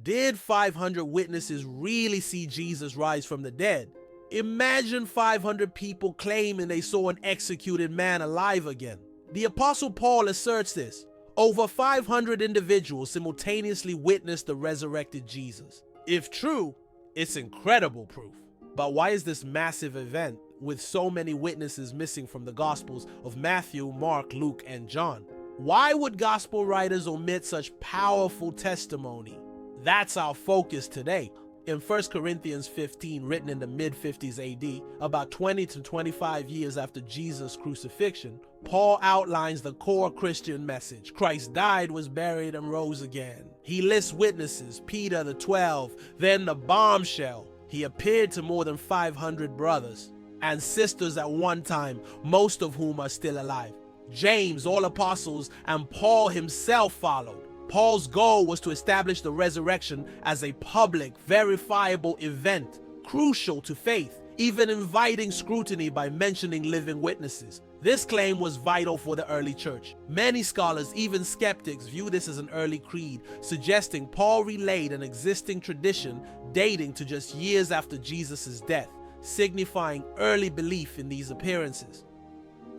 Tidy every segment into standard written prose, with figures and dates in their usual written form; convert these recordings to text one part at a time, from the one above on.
Did 500 witnesses really see Jesus rise from the dead? Imagine 500 people claiming they saw an executed man alive again. The Apostle Paul asserts this. Over 500 individuals simultaneously witnessed the resurrected Jesus. If true, it's incredible proof. But why is this massive event with so many witnesses missing from the Gospels of Matthew, Mark, Luke, and John? Why would Gospel writers omit such powerful testimony? That's our focus today. In 1 Corinthians 15, written in the mid-50s AD, about 20 to 25 years after Jesus' crucifixion, Paul outlines the core Christian message. Christ died, was buried, and rose again. He lists witnesses, Peter, the 12, then the bombshell. He appeared to more than 500 brothers and sisters at one time, most of whom are still alive. James, all apostles, and Paul himself followed. Paul's goal was to establish the resurrection as a public, verifiable event, crucial to faith, even inviting scrutiny by mentioning living witnesses. This claim was vital for the early church. Many scholars, even skeptics, view this as an early creed, suggesting Paul relayed an existing tradition dating to just years after Jesus' death, signifying early belief in these appearances.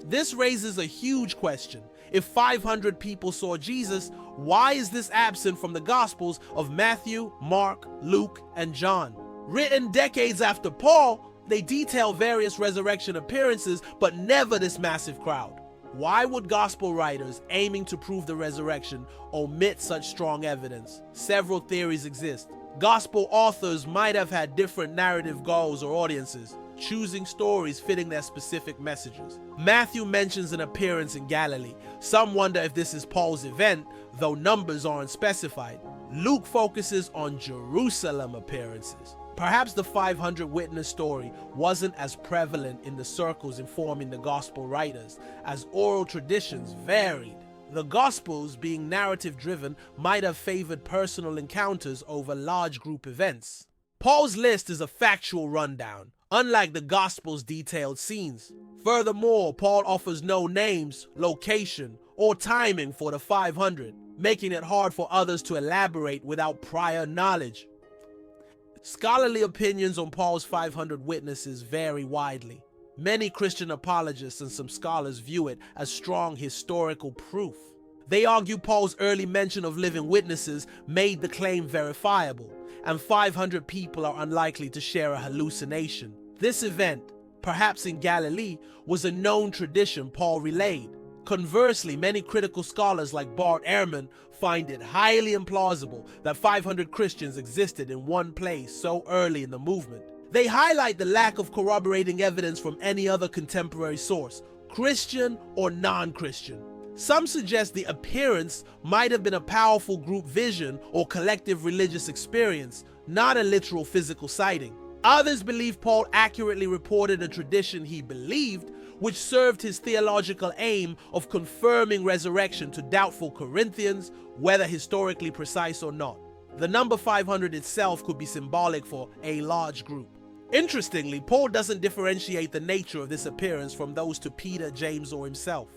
This raises a huge question. If 500 people saw Jesus, why is this absent from the Gospels of Matthew, Mark, Luke, and John? Written decades after Paul, they detail various resurrection appearances, but never this massive crowd. Why would Gospel writers aiming to prove the resurrection omit such strong evidence? Several theories exist. Gospel authors might have had different narrative goals or audiences, choosing stories fitting their specific messages. Matthew mentions an appearance in Galilee. Some wonder if this is Paul's event, though numbers aren't specified. Luke focuses on Jerusalem appearances. Perhaps the 500 witness story wasn't as prevalent in the circles informing the gospel writers, as oral traditions varied. The Gospels, being narrative-driven, might have favored personal encounters over large group events. Paul's list is a factual rundown, unlike the Gospels' detailed scenes. Furthermore, Paul offers no names, location, or timing for the 500, making it hard for others to elaborate without prior knowledge. Scholarly opinions on Paul's 500 witnesses vary widely. Many Christian apologists and some scholars view it as strong historical proof. They argue Paul's early mention of living witnesses made the claim verifiable, and 500 people are unlikely to share a hallucination. This event, perhaps in Galilee, was a known tradition Paul relayed. Conversely, many critical scholars like Bart Ehrman find it highly implausible that 500 Christians existed in one place so early in the movement. They highlight the lack of corroborating evidence from any other contemporary source, Christian or non-Christian. Some suggest the appearance might have been a powerful group vision or collective religious experience, not a literal physical sighting. Others believe Paul accurately reported a tradition he believed, which served his theological aim of confirming resurrection to doubtful Corinthians, whether historically precise or not. The number 500 itself could be symbolic for a large group. Interestingly, Paul doesn't differentiate the nature of this appearance from those to Peter, James, or himself.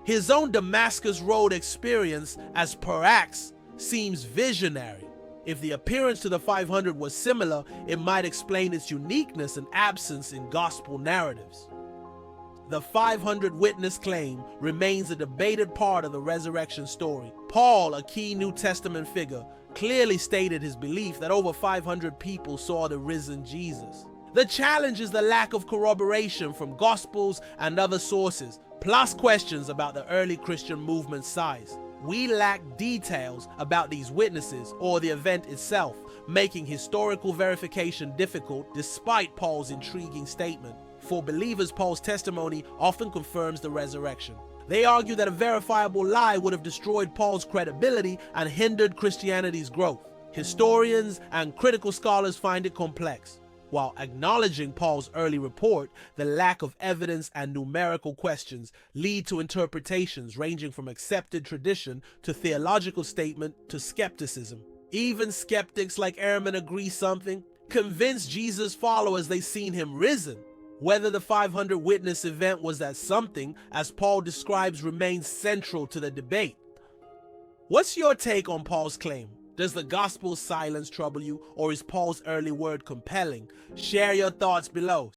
His own Damascus Road experience as per Acts seems visionary. If the appearance to the 500 was similar, it might explain its uniqueness and absence in gospel narratives. The 500 witness claim remains a debated part of the resurrection story. Paul, a key New Testament figure, clearly stated his belief that over 500 people saw the risen Jesus. The challenge is the lack of corroboration from Gospels and other sources, plus questions about the early Christian movement's size. We lack details about these witnesses or the event itself, making historical verification difficult despite Paul's intriguing statement. For believers, Paul's testimony often confirms the resurrection. They argue that a verifiable lie would have destroyed Paul's credibility and hindered Christianity's growth. Historians and critical scholars find it complex. While acknowledging Paul's early report, the lack of evidence and numerical questions lead to interpretations ranging from accepted tradition to theological statement to skepticism. Even skeptics like Ehrman agree something, convinced Jesus' followers they seen him risen. Whether the 500 witness event was that something, as Paul describes, remains central to the debate. What's your take on Paul's claim? Does the gospel's silence trouble you, or is Paul's early word compelling? Share your thoughts below.